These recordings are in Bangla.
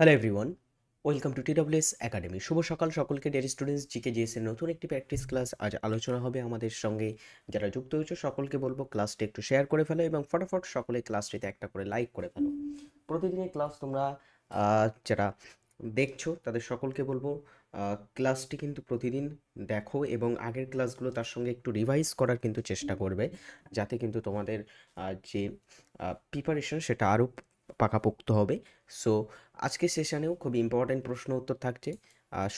Hello everyone, welcome to TWS academy. শুভ সকাল সকলকে। ডিয়ার স্টুডেন্টস, জিকে জিএস এর নতুন একটি প্র্যাকটিস ক্লাস আজ আলোচনা হবে আমাদের সঙ্গে। যারা যুক্ত হয়েছে সকলকে বলবো ক্লাসটি একটু শেয়ার করে ফেলো এবং ফটাফট সকলে ক্লাসটিতে একটা করে লাইক করে ফেলো। প্রতিদিনের ক্লাস তোমরা যারা দেখছো তাদের সকলকে বলবো ক্লাসটি কিন্তু প্রতিদিন দেখো এবং আগের ক্লাসগুলো তার সঙ্গে একটু রিভাইজ করার কিন্তু চেষ্টা করবে, যাতে কিন্তু তোমাদের যে প্রিপারেশন সেটা আরও পাকাপোক্ত হবে। সো আজকের সেশনেও খুব ইম্পর্ট্যান্ট প্রশ্ন উত্তর থাকছে।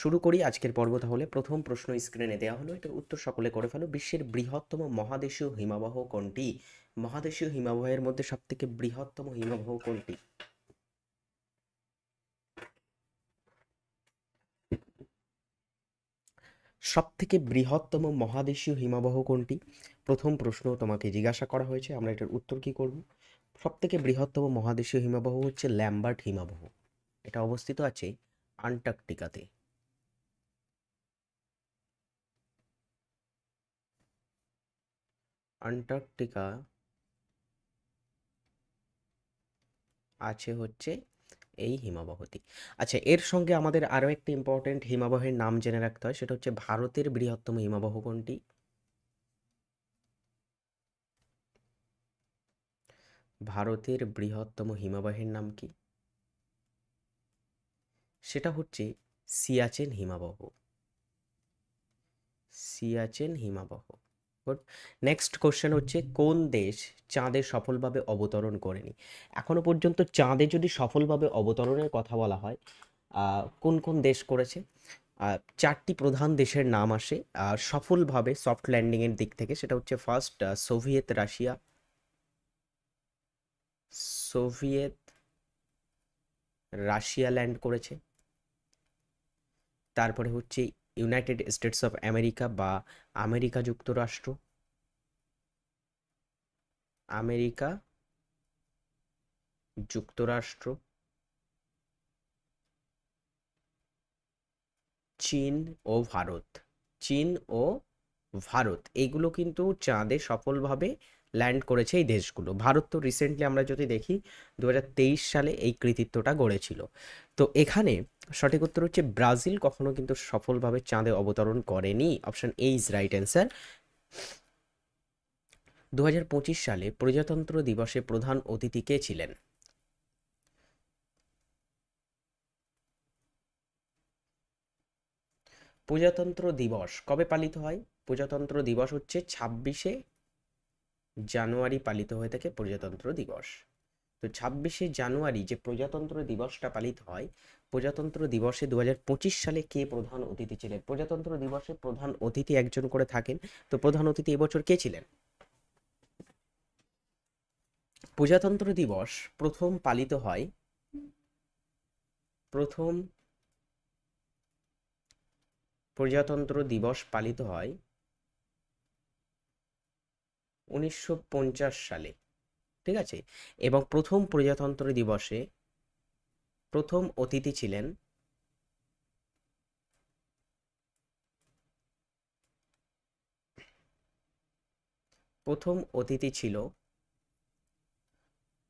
শুরু করি আজকের পর্ব তাহলে। প্রথম প্রশ্ন স্ক্রিনে দেওয়া হলো, এটার উত্তর সকলে করে ফেলো। বিশ্বের বৃহত্তম মহাদেশীয় হিমবাহ কোনটি? মহাদেশীয় হিমবাহের মধ্যে সবথেকে বৃহত্তম হিমবাহ কোনটি? সবথেকে বৃহত্তম মহাদেশীয় হিমবাহ কোনটি? প্রথম প্রশ্ন তোমাকে জিজ্ঞাসা করা হয়েছে, আমরা এটার উত্তর কি করব? সবথেকে বৃহত্তম মহাদেশীয় হিমবাহ হচ্ছে ল্যাম্বার্ট হিমবাহ। এটা অবস্থিত আছে আন্টার্কটিকাতে। আন্টার্কটিকা আছে হচ্ছে এই হিমবাহটি। আচ্ছা, এর সঙ্গে আমাদের আরও একটি ইম্পর্টেন্ট হিমবাহের নাম জেনে রাখতে হয়, সেটা হচ্ছে ভারতের বৃহত্তম হিমবাহ কোনটি? ভারতের বৃহত্তম হিমবাহের নাম কি? সেটা হচ্ছে সিয়াচেন হিমবাহ। সিয়াচেন হিমবাহ। গুড। নেক্সট কোশ্চেন হচ্ছে, কোন দেশ চাঁদে সফলভাবে অবতরণ করেনি? এখনো পর্যন্ত চাঁদে যদি সফলভাবে অবতরণের কথা বলা হয়, কোন কোন দেশ করেছে? চারটি প্রধান দেশের নাম আসে সফলভাবে সফট ল্যান্ডিংয়ের দিক থেকে। সেটা হচ্ছে first Soviet Russia, Soviet Russia land করেছে। তারপরে হচ্ছে ইউনাইটেড স্টেটস অফ আমেরিকা বা আমেরিকা যুক্তরাষ্ট্র, আমেরিকা যুক্তরাষ্ট্র, চীন ও ভারত। চীন ও ভারত এইগুলো কিন্তু চাঁদে সফলভাবে ল্যান্ড করেছে এই দেশগুলো। ভারত তো রিসেন্টলি আমরা যদি দেখি 2023 সালে এই কৃতিত্বটা গড়েছিল। তো এখানে সঠিক উত্তর হচ্ছে ব্রাজিল কখনো কিন্তু সফলভাবে চাঁদে অবতরণ করেনি। Option A is right answer. 2025 সালে প্রজাতন্ত্র দিবসে প্রধান অতিথি কে ছিলেন? প্রজাতন্ত্র দিবস কবে পালিত হয়? প্রজাতন্ত্র দিবস হচ্ছে 26শে জানুয়ারি পালিত হয়ে থাকে প্রজাতন্ত্র দিবস। তো 26শে জানুয়ারি যে প্রজাতন্ত্র দিবসটা পালিত হয়, প্রজাতন্ত্র দিবসে 2025 সালে কে প্রধান অতিথি ছিলেন? প্রজাতন্ত্র দিবসে প্রধান অতিথি একজন করে থাকেন। তো প্রধান অতিথি এবছর কে ছিলেন? প্রজাতন্ত্র দিবস প্রথম পালিত হয়, প্রথম প্রজাতন্ত্র দিবস পালিত হয় 1950 সালে। ঠিক আছে? এবং প্রথম প্রজাতন্ত্র দিবসে প্রথম অতিথি ছিলেন, প্রথম অতিথি ছিল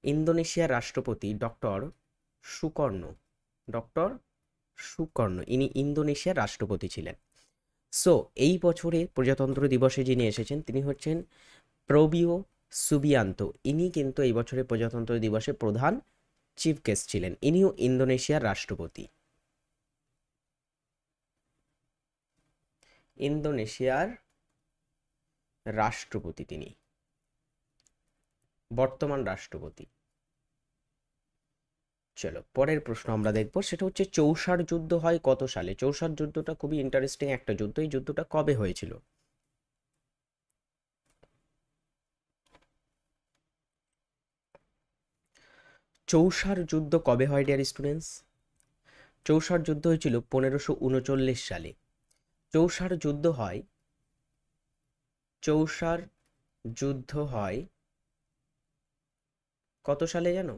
ইন্দোনেশিয়ার রাষ্ট্রপতি ডক্টর সুকর্ণ। ডক্টর সুকর্ণ ইনি ইন্দোনেশিয়ার রাষ্ট্রপতি ছিলেন। সো এই বছরে প্রজাতন্ত্র দিবসে যিনি এসেছেন তিনি হচ্ছেন প্রবিও সুবিয়ান্ত। ইনি কিন্তু এই বছরের প্রজাতন্ত্র দিবসে প্রধান চিফ গেস্ট ছিলেন। ইনিও ইন্দোনেশিয়ার রাষ্ট্রপতি। ইন্দোনেশিয়ার রাষ্ট্রপতি তিনি, বর্তমান রাষ্ট্রপতি। চলো পরের প্রশ্ন আমরা দেখব, সেটা হচ্ছে চৌসার যুদ্ধ হয় কত সালে? চৌসার যুদ্ধটা খুবই ইন্টারেস্টিং একটা যুদ্ধ। এই যুদ্ধটা কবে হয়েছিল? চৌসার যুদ্ধ কবে হয় ডিয়ার স্টুডেন্টস? চৌসার যুদ্ধ হয়েছিল 1539 সালে। চৌসার যুদ্ধ হয়, চৌসার যুদ্ধ হয় কত সালে জানো?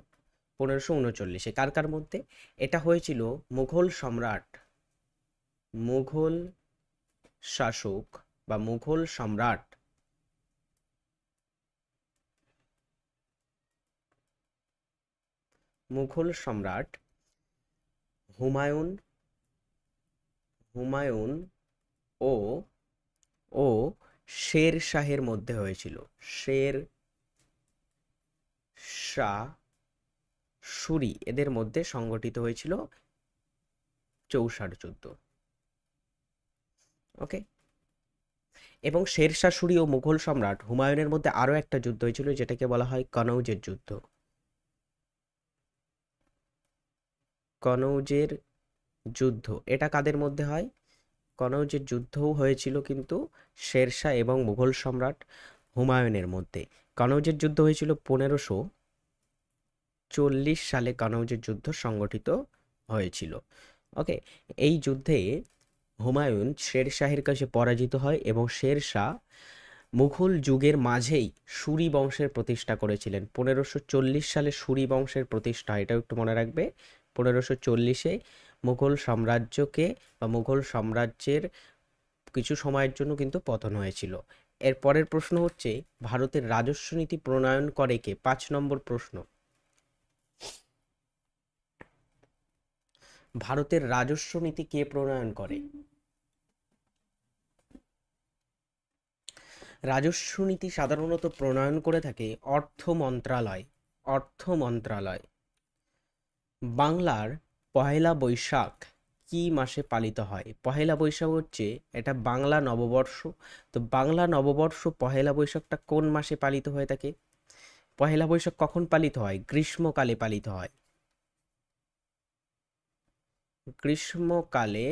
1539-এ। কার কার মধ্যে? এটা হয়েছিল মুঘল সম্রাট, মুঘল শাসক বা মুঘল সম্রাট মুঘল সম্রাট হুমায়ুন হুমায়ুন ও ও শের শাহের মধ্যে হয়েছিল। শের শাহ সুরি এদের মধ্যে সংগঠিত হয়েছিল চৌসার যুদ্ধ। ওকে। এবং শেরশাহ সুরি ও মুঘল সম্রাট হুমায়ুনের মধ্যে আরও একটা যুদ্ধ হয়েছিল যেটাকে বলা হয় কনৌজের যুদ্ধ। কনৌজের যুদ্ধ এটা কাদের মধ্যে হয়? কনৌজের যুদ্ধও হয়েছিল কিন্তু শেরশাহ এবং মুঘল সম্রাট হুমায়ুনের মধ্যে। কনৌজের যুদ্ধ হয়েছিল 1540 সালে কনৌজের যুদ্ধ সংগঠিত হয়েছিল। ওকে। এই যুদ্ধে হুমায়ুন শেরশাহের কাছে পরাজিত হয় এবং শেরশাহ মুঘল যুগের মাঝেই সুরি বংশের প্রতিষ্ঠা করেছিলেন। 1540 সালে সুরি বংশের প্রতিষ্ঠা, এটাও একটু মনে রাখবে। 1540-এ মুঘল সাম্রাজ্যকে বা মুঘল সাম্রাজ্যের কিছু সময়ের জন্য কিন্তু পতন হয়েছিল। এর পরের প্রশ্ন হচ্ছে ভারতের রাজস্ব নীতি প্রণয়ন করে কে? 5 নম্বর প্রশ্ন। ভারতের রাজস্ব নীতি কে প্রণয়ন করে? রাজস্ব নীতি সাধারণত প্রণয়ন করে থাকে অর্থ মন্ত্রণালয়। অর্থ মন্ত্রণালয়। বাংলার পহেলা বৈশাখ কি মাসে পালিত হয়? পহেলা বৈশাখ হচ্ছে এটা বাংলা নববর্ষ। তো বাংলা নববর্ষ পহেলা বৈশাখটা কোন মাসে পালিত হয়ে থাকে? পহেলা বৈশাখ কখন পালিত হয়? গ্রীষ্মকালে পালিত হয়। গ্রীষ্মকালে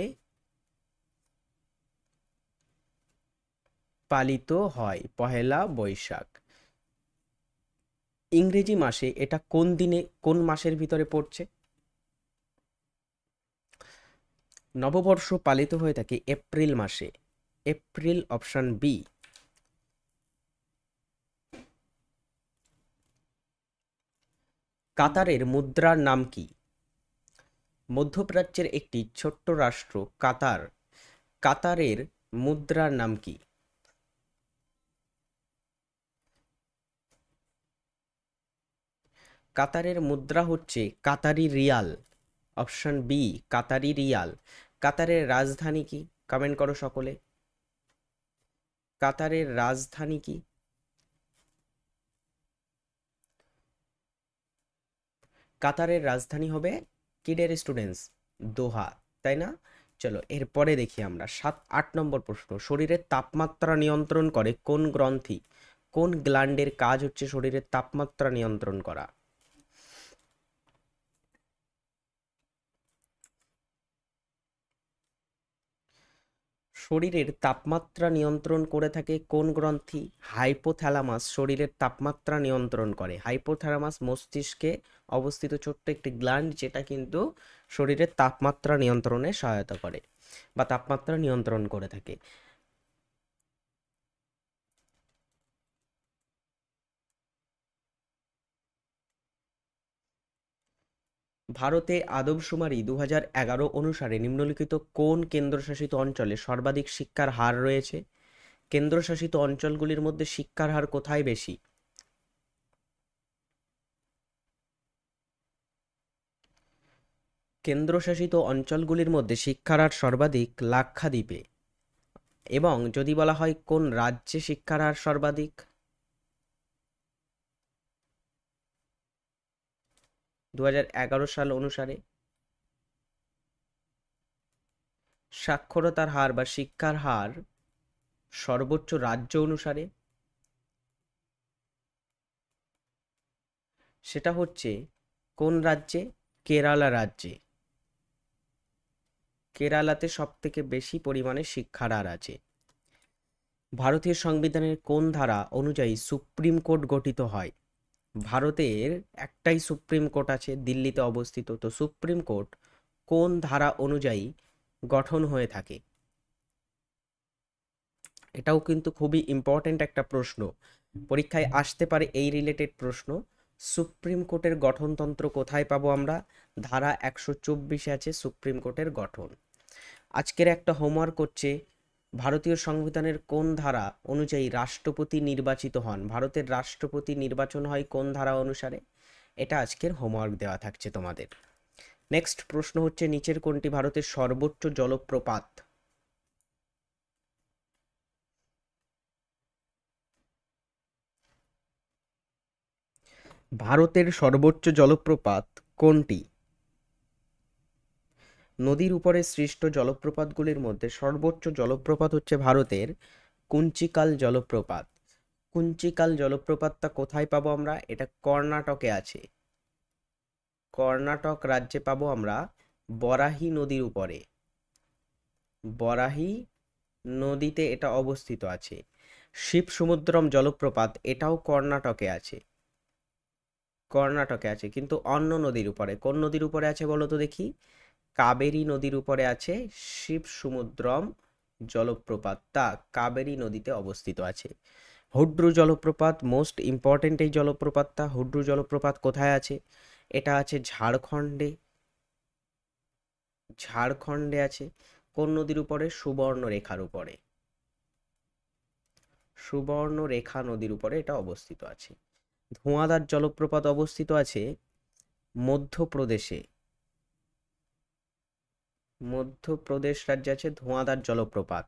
পালিত হয় পহেলা বৈশাখ। ইংরেজি মাসে এটা কোন দিনে কোন মাসের ভিতরে পড়ছে? নববর্ষ পালিত হয়ে থাকে এপ্রিল মাসে। April, option B. কাতারের মুদ্রার নাম কি? মধ্যপ্রাচ্যের একটি ছোট্ট রাষ্ট্র কাতার। কাতারের মুদ্রার নাম কি? কাতারের মুদ্রা হচ্ছে Qatari riyal. Option B, Qatari riyal. কাতারের রাজধানী কি? কমেন্ট করো সকলে। কাতারের রাজধানী কি? কাতারের রাজধানী হবে কি ডিয়ার স্টুডেন্টস? দোহা, তাই না? চলো এরপরে দেখি আমরা 8 নম্বর প্রশ্ন। শরীরের তাপমাত্রা নিয়ন্ত্রণ করে কোন গ্রন্থি? কোন গ্ল্যান্ডের কাজ হচ্ছে শরীরের তাপমাত্রা নিয়ন্ত্রণ করা? শরীরের তাপমাত্রা নিয়ন্ত্রণ করে থাকে কোন গ্রন্থি? হাইপোথ্যালামাস শরীরের তাপমাত্রা নিয়ন্ত্রণ করে। হাইপোথ্যালামাস মস্তিষ্কে অবস্থিত ছোট্ট একটি গ্ল্যান্ড যেটা কিন্তু শরীরের তাপমাত্রা নিয়ন্ত্রণে সহায়তা করে বা তাপমাত্রা নিয়ন্ত্রণ করে থাকে। ভারতে আদমশুমারি 2011 অনুসারে নিম্নলিখিত কোন কেন্দ্রশাসিত অঞ্চলে সর্বাধিক শিক্ষার হার রয়েছে? কেন্দ্রশাসিত অঞ্চলগুলির মধ্যে শিক্ষার হার কোথায় বেশি? কেন্দ্রশাসিত অঞ্চলগুলির মধ্যে শিক্ষার হার সর্বাধিক লাক্ষাদ্বীপে। এবং যদি বলা হয় কোন রাজ্যে শিক্ষার হার সর্বাধিক? 2011 সাল অনুসারে সাক্ষরতার হার বা শিক্ষার হার সর্বোচ্চ রাজ্য অনুসারে সেটা হচ্ছে কোন রাজ্যে? কেরালা রাজ্যে। কেরালাতে সব থেকে বেশি পরিমাণে শিক্ষার হার আছে। ভারতীয় সংবিধানের কোন ধারা অনুযায়ী সুপ্রিম কোর্ট গঠিত হয়? ভারতের একটাই সুপ্রিম কোর্ট আছে, দিল্লিতে অবস্থিত। তো সুপ্রিম কোর্ট কোন ধারা অনুযায়ী গঠন হয়ে থাকে? এটাও কিন্তু খুবই ইম্পর্টেন্ট একটা প্রশ্ন, পরীক্ষায় আসতে পারে এই রিলেটেড প্রশ্ন। সুপ্রিম কোর্টের গঠনতন্ত্র কোথায় পাবো আমরা? ধারা 124 আছে সুপ্রিম কোর্টের গঠন। আজকের একটা হোমওয়ার্ক হচ্ছে ভারতীয় সংবিধানের কোন ধারা অনুযায়ী রাষ্ট্রপতি নির্বাচিত হন? ভারতের রাষ্ট্রপতি নির্বাচন হয় কোন ধারা অনুসারে? এটা আজকের হোমওয়ার্ক দেওয়া থাকছে তোমাদের। নেক্সট প্রশ্ন হচ্ছে, নিচের কোনটি ভারতের সর্বোচ্চ জলপ্রপাত? ভারতের সর্বোচ্চ জলপ্রপাত কোনটি? নদীর উপরে সৃষ্ট জলপ্রপাতগুলির মধ্যে সর্বোচ্চ জলপ্রপাত হচ্ছে ভারতের কুঞ্চিকাল জলপ্রপাত। কুঞ্চিকাল জলপ্রপাতটা কোথায় পাবো আমরা? এটা কর্ণাটকে আছে। কর্ণাটক রাজ্যে পাবো আমরা, বরাহি নদীর উপরে। বরাহি নদীতে এটা অবস্থিত আছে। শিব সমুদ্রম জলপ্রপাত এটাও কর্ণাটকে আছে। কর্ণাটকে আছে, কিন্তু অন্য নদীর উপরে। কোন নদীর উপরে আছে বলো তো দেখি? কাবেরী নদীর উপরে আছে শিব সমুদ্রম জলপ্রপাতটা, কাবেরী নদীতে অবস্থিত আছে। হুড্রু জলপ্রপাত মোস্ট ইম্পর্টেন্ট এই জলপ্রপাতটা। হুড্রু জলপ্রপাত কোথায় আছে? এটা আছে ঝাড়খণ্ডে। ঝাড়খণ্ডে আছে। কোন নদীর উপরে? সুবর্ণরেখার উপরে। সুবর্ণরেখা নদীর উপরে এটা অবস্থিত আছে। ধোঁয়াদার জলপ্রপাত অবস্থিত আছে মধ্যপ্রদেশে। মধ্যপ্রদেশ রাজ্যে আছে ধোঁয়াদার জলপ্রপাত।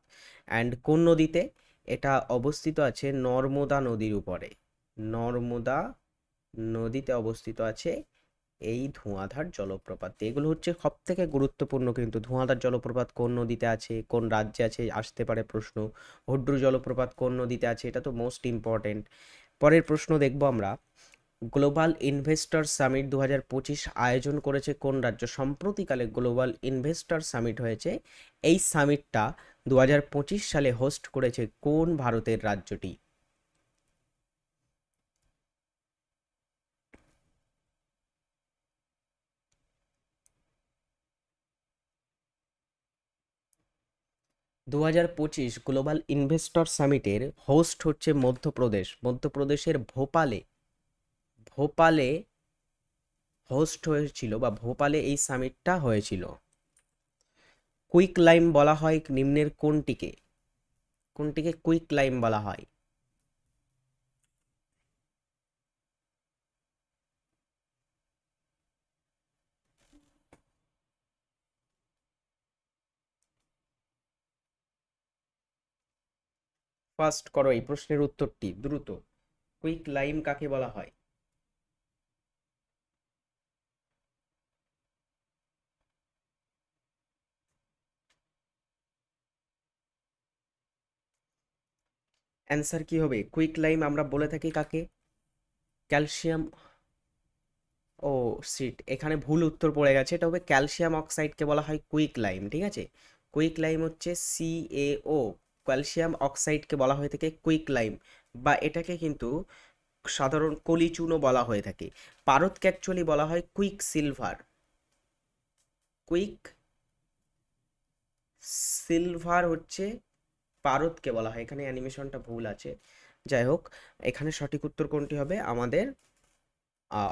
অ্যান্ড কোন নদীতে? এটা অবস্থিত আছে নর্মদা নদীর উপরে। নর্মদা নদীতে অবস্থিত আছে এই ধোঁয়াধার জলপ্রপাত। এগুলো হচ্ছে সব থেকে গুরুত্বপূর্ণ, কিন্তু ধোঁয়াধার জলপ্রপাত কোন নদীতে আছে, কোন রাজ্যে আছে, আসতে পারে প্রশ্ন। হুড্রু জলপ্রপাত কোন নদীতে আছে, এটা তো মোস্ট ইম্পর্টেন্ট। পরের প্রশ্ন দেখবো আমরা, গ্লোবাল ইনভেস্টর সামিট 2025 আয়োজন করেছে কোন রাজ্য? সম্প্রতিকালে গ্লোবাল ইনভেস্টর সামিট হয়েছে। এই সামিটটা 2025 সালে হোস্ট করেছে কোন ভারতের রাজ্যটি? দু হাজার পঁচিশ গ্লোবাল ইনভেস্টর সামিটের হোস্ট হচ্ছে মধ্যপ্রদেশ। মধ্যপ্রদেশের ভোপালে। ভোপালে হোস্ট হয়েছিল, বা ভোপালে এই সামিটটা হয়েছিল। কুইক লাইম বলা হয় নিম্নের কোনটিকে? কোনটিকে কুইক লাইম বলা হয়? ফার্স্ট করো এই প্রশ্নের উত্তরটি দ্রুত। কুইক লাইম কাকে বলা হয়? অ্যান্সার কি হবে? কুইক লাইম আমরা বলে থাকি কাকে? ক্যালসিয়াম। ও সিট, এখানে ভুল উত্তর পড়ে গেছে। এটা হবে ক্যালসিয়াম অক্সাইডকে বলা হয় কুইক লাইম, ঠিক আছে? কুইক লাইম হচ্ছে CaO। ক্যালসিয়াম অক্সাইডকে বলা হয়ে থাকে কুইক লাইম, বা এটাকে কিন্তু সাধারণ কলিচুনও বলা হয়ে থাকে। পারদকে অ্যাকচুয়ালি বলা হয় কুইক সিলভার। কুইক সিলভার হচ্ছে পারদকে বলা হয়। এখানে অ্যানিমেশনটা ভুল আছে, যাই হোক। এখানে সঠিক উত্তর কোনটি হবে? আমাদের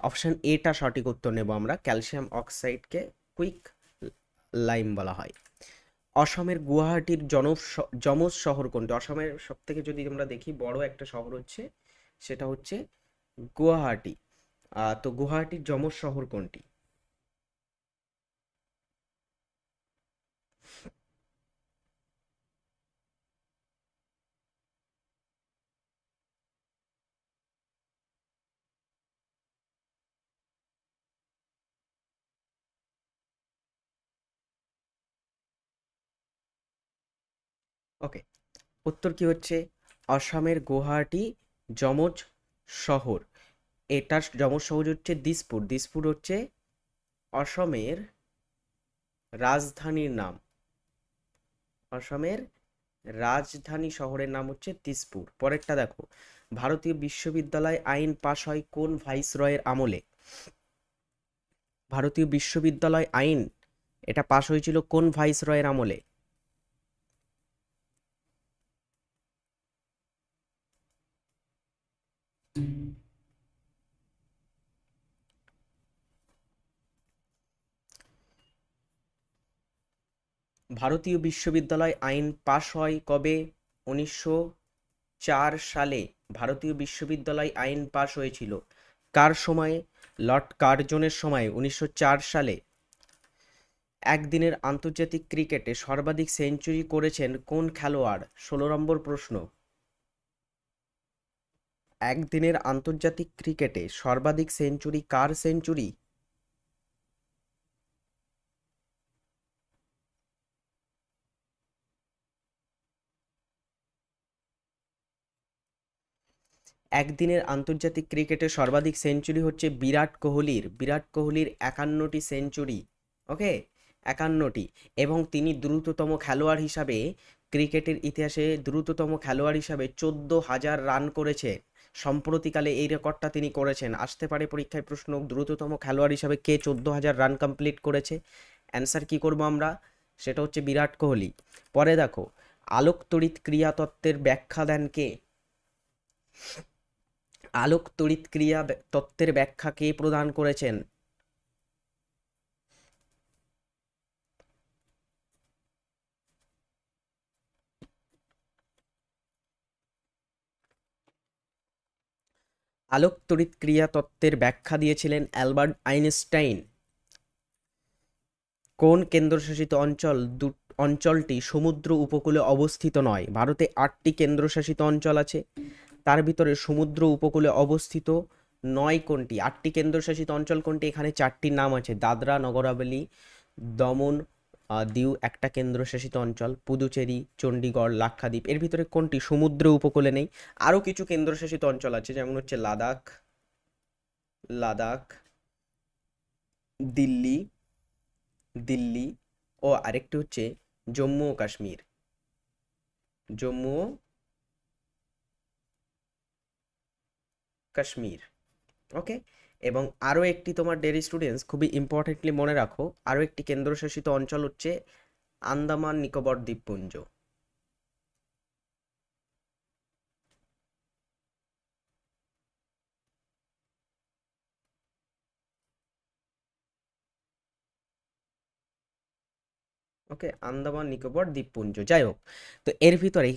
অপশন এটা সঠিক উত্তর নেব আমরা। ক্যালসিয়াম অক্সাইডকে কুইক লাইম বলা হয়। অসমের গুয়াহাটির যমজ শহর কোনটি? অসমের সব থেকে যদি আমরা দেখি বড় একটা শহর হচ্ছে, সেটা হচ্ছে গুয়াহাটি। তো গুয়াহাটির যমজ শহর কোনটি? ওকে, উত্তর কি হচ্ছে? অসমের গুয়াহাটি যমজ শহর। এটার যমজ শহর হচ্ছে দিসপুর। দিসপুর হচ্ছে অসমের রাজধানীর নাম। অসমের রাজধানী শহরের নাম হচ্ছে দিসপুর। পরেরটা দেখো, ভারতীয় বিশ্ববিদ্যালয় আইন পাশ হয় কোন ভাইসরয়ের আমলে? ভারতীয় বিশ্ববিদ্যালয় আইন এটা পাশ হয়েছিল কোন ভাইসরয়ের আমলে? ভারতীয় বিশ্ববিদ্যালয় আইন পাশ হয় কবে? 1904 সালে ভারতীয় বিশ্ববিদ্যালয় আইন পাশ হয়েছিল। কার সময়ে? লর্ড কার্জনের সময় 1904 সালে। একদিনের আন্তর্জাতিক ক্রিকেটে সর্বাধিক সেঞ্চুরি করেছেন কোন খেলোয়াড়? 16 নম্বর প্রশ্ন। একদিনের আন্তর্জাতিক ক্রিকেটে সর্বাধিক সেঞ্চুরি কার সেঞ্চুরি? একদিনের আন্তর্জাতিক ক্রিকেটে সর্বাধিক সেঞ্চুরি হচ্ছে বিরাট কোহলির। বিরাট কোহলির 51টি সেঞ্চুরি। ওকে, 51টি। এবং তিনি দ্রুততম খেলোয়াড় হিসাবে, ক্রিকেটের ইতিহাসে দ্রুততম খেলোয়াড় হিসাবে 14,000 রান করেছে। সম্প্রতিকালে এই রেকর্ডটা তিনি করেছেন। আসতে পারে পরীক্ষায় প্রশ্ন, দ্রুততম খেলোয়াড় হিসাবে কে 14,000 রান কমপ্লিট করেছে? অ্যান্সার কি করব আমরা? সেটা হচ্ছে বিরাট কোহলি। পরে দেখো, আলোক তড়িৎ ক্রিয়া তত্ত্বের ব্যাখ্যা দেন কে? আলোক তড়িৎ ক্রিয়া তত্ত্বের ব্যাখ্যা কে প্রদান করেছেন? আলোক তড়িৎ ক্রিয়া তত্ত্বের ব্যাখ্যা দিয়েছিলেন অ্যালবার্ট আইনস্টাইন। কোন কেন্দ্রশাসিত অঞ্চলটি সমুদ্র উপকূলে অবস্থিত নয়? ভারতে 8টি কেন্দ্রশাসিত অঞ্চল আছে, তার ভিতরে সমুদ্র উপকূলে অবস্থিত নয় কোনটি? 8টি কেন্দ্রশাসিত অঞ্চল কোনটি? এখানে 4টির নাম আছে: দাদরা নগর হাভেলি, দমন দিউ একটা কেন্দ্রশাসিত অঞ্চল, পুদুচেরি, চণ্ডীগড়, লাক্ষাদ্বীপ। এর ভিতরে কোনটি সমুদ্র উপকূলে নেই? আরও কিছু কেন্দ্রশাসিত অঞ্চল আছে, যেমন হচ্ছে লাদাখ, লাদাখ, দিল্লি, দিল্লি ও আরেকটি হচ্ছে জম্মু ও কাশ্মীর, জম্মু ও কাশ্মীর। ওকে, এবং আরও একটি, তোমার ডেয়ারি স্টুডেন্টস খুবই ইম্পর্টেন্টলি মনে রাখো, আরও একটি কেন্দ্রশাসিত অঞ্চল হচ্ছে আন্দামান নিকোবর দ্বীপপুঞ্জ। ওকে, আন্দামান নিকোবর দ্বীপপুঞ্জ। যাই হোক, তো এর ভিতরে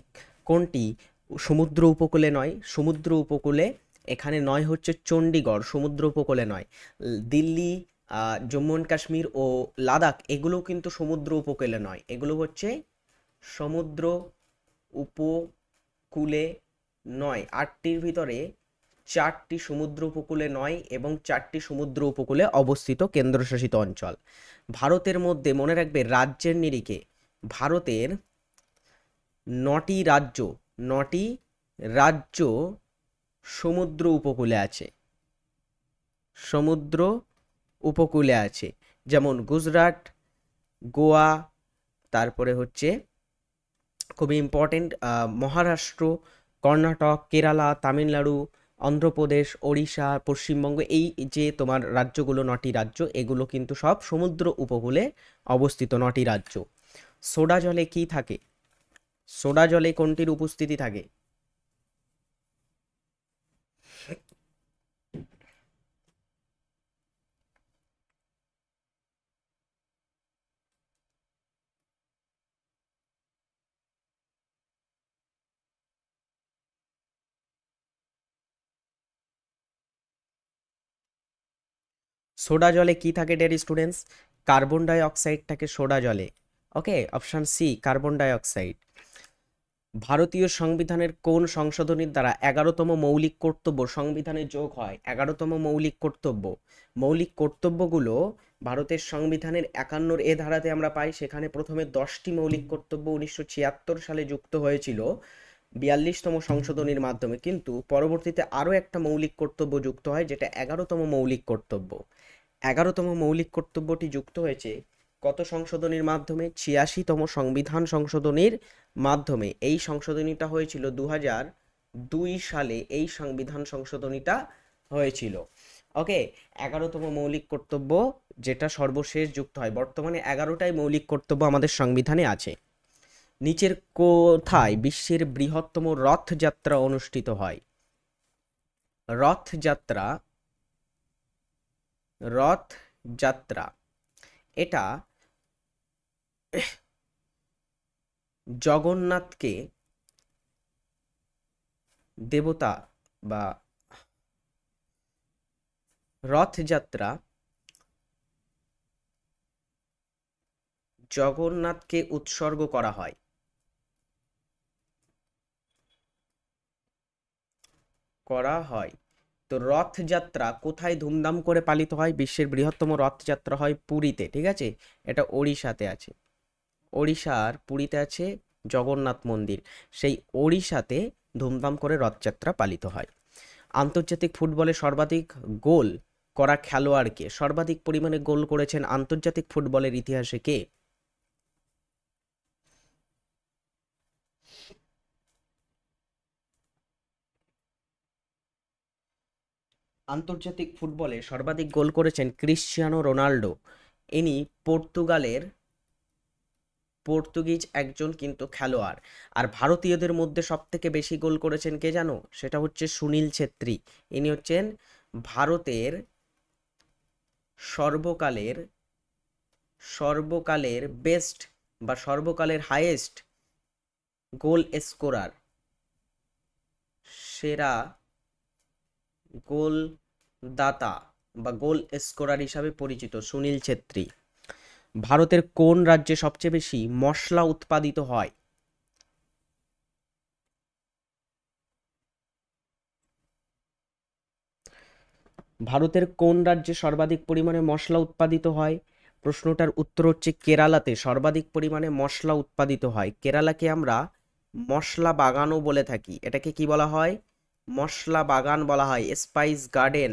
কোনটি সমুদ্র উপকূলে নয়? সমুদ্র উপকূলে এখানে নয় হচ্ছে চণ্ডীগড়, সমুদ্র উপকূলে নয়। দিল্লি, জম্মু অ্যান্ড কাশ্মীর ও লাদাখ এগুলোও কিন্তু সমুদ্র উপকূলে নয়, এগুলো হচ্ছে সমুদ্র উপকূলে নয়। 8টির ভিতরে 4টি সমুদ্র উপকূলে নয় এবং 4টি সমুদ্র উপকূলে অবস্থিত কেন্দ্রশাসিত অঞ্চল। ভারতের মধ্যে মনে রাখবে, রাজ্যের নিরিখে ভারতের 9টি রাজ্য, 9টি রাজ্য সমুদ্র উপকূলে আছে, সমুদ্র উপকূলে আছে। যেমন গুজরাট, গোয়া, তারপরে হচ্ছে খুবই ইম্পর্টেন্ট মহারাষ্ট্র, কর্ণাটক, কেরালা, তামিলনাড়ু, অন্ধ্রপ্রদেশ, ওড়িশা, পশ্চিমবঙ্গ। এই যে তোমার রাজ্যগুলো, 9টি রাজ্য, এগুলো কিন্তু সব সমুদ্র উপকূলে অবস্থিত 9টি রাজ্য। সোডা জলে কি থাকে? সোডা জলে কোনটির উপস্থিতি থাকে? সোডা জলে কি থাকে dear students? Carbon die oxide থাকে সোডা জলে। ওকে, option C, carbon die oxide. ভারতীয় সংবিধানের কোন সংশোধনীর দ্বারা 11তম মৌলিক কর্তব্য সংবিধানে যোগ হয়? 11তম মৌলিক কর্তব্য, মৌলিক কর্তব্যগুলো ভারতের সংবিধানের 51 এ ধারাতে আমরা পাই। সেখানে প্রথমে 10টি মৌলিক কর্তব্য 1976 সালে যুক্ত হয়েছিল 42তম সংশোধনীর মাধ্যমে, কিন্তু পরবর্তীতে আরও একটা মৌলিক কর্তব্য যুক্ত হয়, যেটা 11তম মৌলিক কর্তব্য। 11তম মৌলিক কর্তব্যটি যুক্ত হয়েছে কত সংশোধনীর মাধ্যমে? 86তম সংবিধান সংশোধনীর মাধ্যমে। এই সংশোধনীটা হয়েছিল 2002 সালে, এই সংবিধান সংশোধনীটা হয়েছিল। ওকে, 11তম মৌলিক কর্তব্য যেটা সর্বশেষ যুক্ত হয়। বর্তমানে 11টাই মৌলিক কর্তব্য আমাদের সংবিধানে আছে। নিচের কোথায় বিশ্বের বৃহত্তম রথযাত্রা অনুষ্ঠিত হয়? রথযাত্রা, রথযাত্রা এটা জগন্নাথকে দেবতা বা রথযাত্রা জগন্নাথকে উৎসর্গ করা হয়? তো রথযাত্রা কোথায় ধুমধাম করে পালিত হয়? বিশ্বের বৃহত্তম রথযাত্রা হয় পুরীতে, ঠিক আছে? এটা ওড়িশাতে আছে। ওড়িশার পুরীতে আছে জগন্নাথ মন্দির। সেই ওড়িশাতে ধুমধাম করে রথযাত্রা পালিত হয়। আন্তর্জাতিক ফুটবলে সর্বাধিক গোল করা খেলোয়াড়কে? সর্বাধিক পরিমাণে গোল করেছেন আন্তর্জাতিক ফুটবলের ইতিহাসে কে? আন্তর্জাতিক ফুটবলে সর্বাধিক গোল করেছেন ক্রিশ্চিয়ানো রোনাল্ডো। ইনি পর্তুগিজ একজন কিন্তু খেলোয়াড়। আর ভারতীয়দের মধ্যে সব থেকে বেশি গোল করেছেন কে জানো? সেটা হচ্ছে সুনীল ছেত্রী। ইনি হচ্ছেন ভারতের সর্বকালের বেস্ট বা সর্বকালের হাইয়েস্ট গোল স্কোরার, সেরা গোলদাতা বা গোল স্কোরার হিসাবে পরিচিত সুনীল ছেত্রী। ভারতের কোন রাজ্যে সবচেয়ে বেশি মশলা উৎপাদিত হয়? ভারতের কোন রাজ্যে সর্বাধিক পরিমাণে মশলা উৎপাদিত হয়? প্রশ্নটার উত্তর হচ্ছে কেরালাতে সর্বাধিক পরিমাণে মশলা উৎপাদিত হয়। কেরালাকে আমরা মশলা বাগানও বলে থাকি। এটাকে কি বলা হয়? মশলা বাগান বলা হয়, স্পাইস গার্ডেন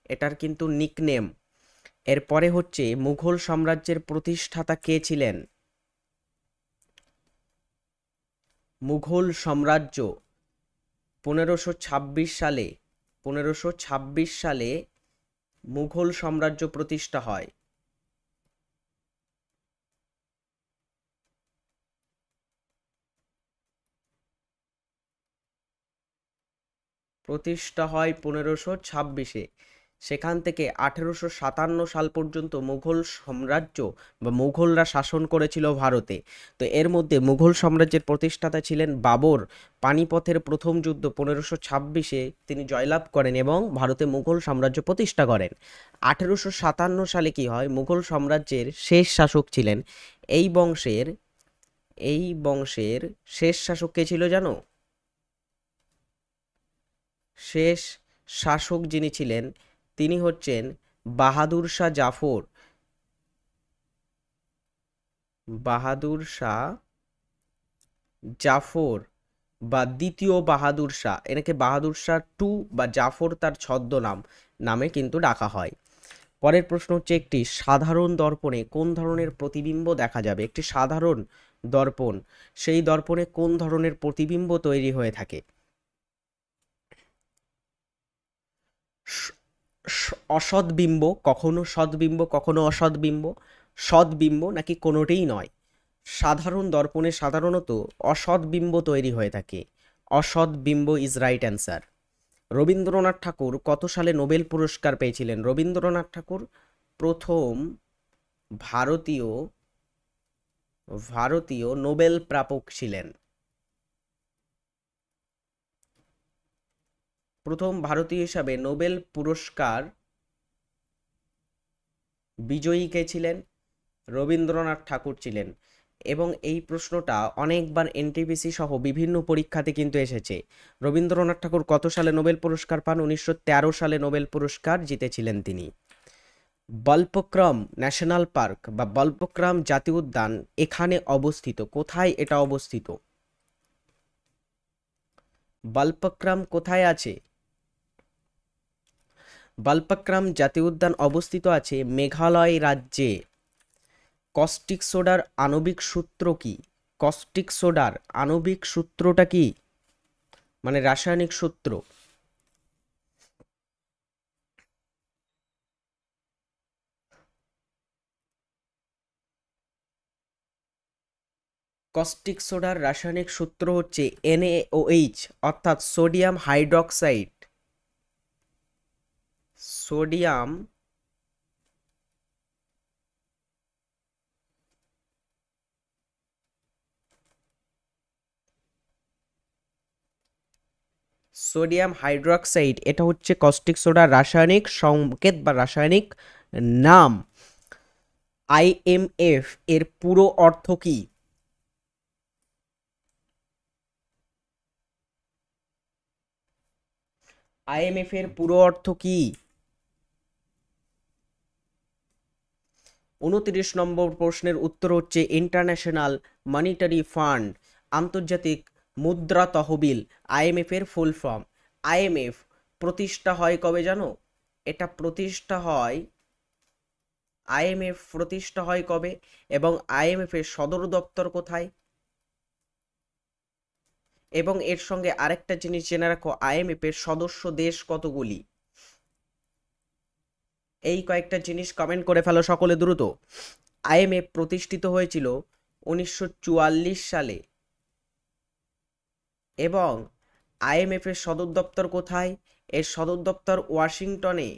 এটার কিন্তু নিকনেম। এরপরে হচ্ছে মুঘল সাম্রাজ্যের প্রতিষ্ঠাতা কে ছিলেন? মুঘল সাম্রাজ্য 1526 সালে মুঘল সাম্রাজ্য প্রতিষ্ঠা হয়। প্রতিষ্ঠা হয় 1526-এ। সেখান থেকে 1857 সাল পর্যন্ত মুঘল সাম্রাজ্য বা মুঘলরা শাসন করেছিল ভারতে। তো এর মধ্যে মুঘল সাম্রাজ্যের প্রতিষ্ঠাতা ছিলেন বাবর। পানিপথের প্রথম যুদ্ধ 1526-এ তিনি জয়লাভ করেন এবং ভারতে মুঘল সাম্রাজ্য প্রতিষ্ঠা করেন। 1857 সালে কি হয়? মুঘল সাম্রাজ্যের শেষ শাসক ছিলেন এই বংশের শেষ শাসক কে ছিল জানো? শেষ শাসক যিনি ছিলেন তিনি হচ্ছেন বাহাদুর শাহ জাফর। বাহাদুর শাহ জাফর বা দ্বিতীয় বাহাদুর শাহ, এনাকে বাহাদুর শাহ টু বা জাফর তার ছদ্মনাম নামে কিন্তু ডাকা হয়। পরের প্রশ্ন হচ্ছে একটি সাধারণ দর্পণে কোন ধরনের প্রতিবিম্ব দেখা যাবে? একটি সাধারণ দর্পণ, সেই দর্পণে কোন ধরনের প্রতিবিম্ব তৈরি হয়ে থাকে? অসৎবিম্ব, কখনো সৎবিম্ব কখনো অসৎবিম্ব, সৎবিম্ব নাকি কোনোটাই নয়? সাধারণ দর্পণে সাধারণত অসৎবিম্ব তৈরি হয়ে থাকে। অসৎবিম্ব ইজ রাইট অ্যান্সার। রবীন্দ্রনাথ ঠাকুর কত সালে নোবেল পুরস্কার পেয়েছিলেন? রবীন্দ্রনাথ ঠাকুর প্রথম ভারতীয় নোবেল প্রাপক ছিলেন। প্রথম ভারতীয় হিসাবে নোবেল পুরস্কার বিজয়ী কে ছিলেন? রবীন্দ্রনাথ ঠাকুর ছিলেন। এবং এই প্রশ্নটা অনেকবার এনটিপিসি সহ বিভিন্ন পরীক্ষাতে কিন্তু এসেছে। রবীন্দ্রনাথ ঠাকুর কত সালে নোবেল পুরস্কার পান? 1913 সালে নোবেল পুরস্কার জিতেছিলেন তিনি। বল্পক্রম ন্যাশনাল পার্ক বা বল্পক্রম জাতীয় উদ্যান এখানে অবস্থিত। কোথায় এটা অবস্থিত? বল্পক্রম কোথায় আছে? বল্পক্রম জাতীয় উদ্যান অবস্থিত আছে মেঘালয় রাজ্যে। কস্টিক সোডার আণবিক সূত্র কি? কস্টিক সোডার আণবিক সূত্রটা কি? মানে রাসায়নিক সূত্র। কস্টিক সোডার রাসায়নিক সূত্র হচ্ছে NaOH, অর্থাৎ সোডিয়াম হাইড্রক্সাইড। সোডিয়াম হাইড্রক্সাইড, এটা হচ্ছে কস্টিক সোডার রাসায়নিক সংকেত বা রাসায়নিক নাম। আইএমএফ এর পুরো অর্থ কি? আইএমএফ এর পুরো অর্থ কি? 29 নম্বর প্রশ্নের উত্তর হচ্ছে ইন্টারন্যাশনাল মনিটারি ফান্ড, আন্তর্জাতিক মুদ্রা তহবিল। আইএমএফ এর ফুল ফর্ম। আইএমএফ প্রতিষ্ঠা হয় কবে জানো? এটা প্রতিষ্ঠা হয়, আইএমএফ প্রতিষ্ঠা হয় কবে এবং আইএমএফ এর সদর দপ্তর কোথায়? এবং এর সঙ্গে আরেকটা জিনিস জেনে রাখো, আইএমএফ এর সদস্য দেশ কতগুলি? এই কয়েকটা জিনিস কমেন্ট করে ফেলো সকলে দ্রুত। আইএমএফ প্রতিষ্ঠিত হয়েছিল 1944 সালে এবং আইএমএফ এর সদর দপ্তর কোথায়? এর সদর দপ্তর ওয়াশিংটনে।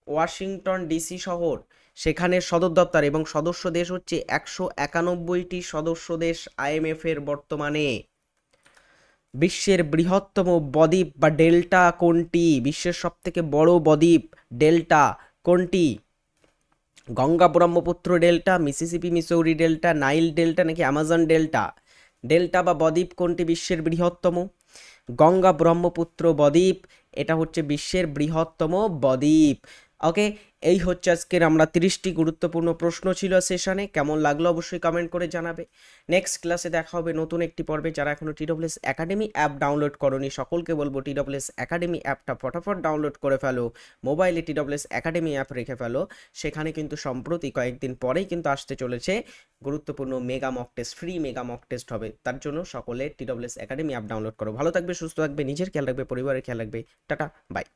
ওয়াশিংটন ডিসি শহর, সেখানে সদর দপ্তর এবং সদস্য দেশ হচ্ছে 191টি সদস্য দেশ আইএমএফ এর বর্তমানে। বিশ্বের বৃহত্তম বদ্বীপ বা ডেল্টা কোনটি? বিশ্বের সবথেকে বড় বদ্বীপ ডেল্টা কোনটি? Ganga Brahmaputra delta, Mississippi Missouri delta, Nile delta নাকি অ্যামাজন ডেল্টা? ডেল্টা বা বদ্বীপ কোনটি বিশ্বের বৃহত্তম? গঙ্গা ব্রহ্মপুত্র বদ্বীপ, এটা হচ্ছে বিশ্বের বৃহত্তম বদ্বীপ। ওকে, এই হচ্ছে আজকের আমরা 30টি গুরুত্বপূর্ণ প্রশ্ন ছিল সেশনে। কেমন লাগলো অবশ্যই কমেন্ট করে জানাবে। নেক্সট ক্লাসে দেখা হবে নতুন একটি পর্বে। যারা এখনো টিডব্লিউএস একাডেমি অ্যাপ ডাউনলোড করনি সকলকে বলবো টিডব্লিউএস একাডেমি অ্যাপটা ফটাফট ডাউনলোড করে ফেলো। মোবাইলে টিডব্লিউএস একাডেমি অ্যাপ রেখে ফেলো। সেখানে কিন্তু সম্প্রতি কয়েকদিন পরেই কিন্তু আসতে চলেছে গুরুত্বপূর্ণ mega mock test, free mega mock test হবে। তার জন্য সকলে টিডব্লিউএস একাডেমি অ্যাপ ডাউনলোড করো। ভালো থাকবে, সুস্থ থাকবে, নিজের খেয়াল রাখবে, পরিবারের খেয়াল রাখবে। Tata, by.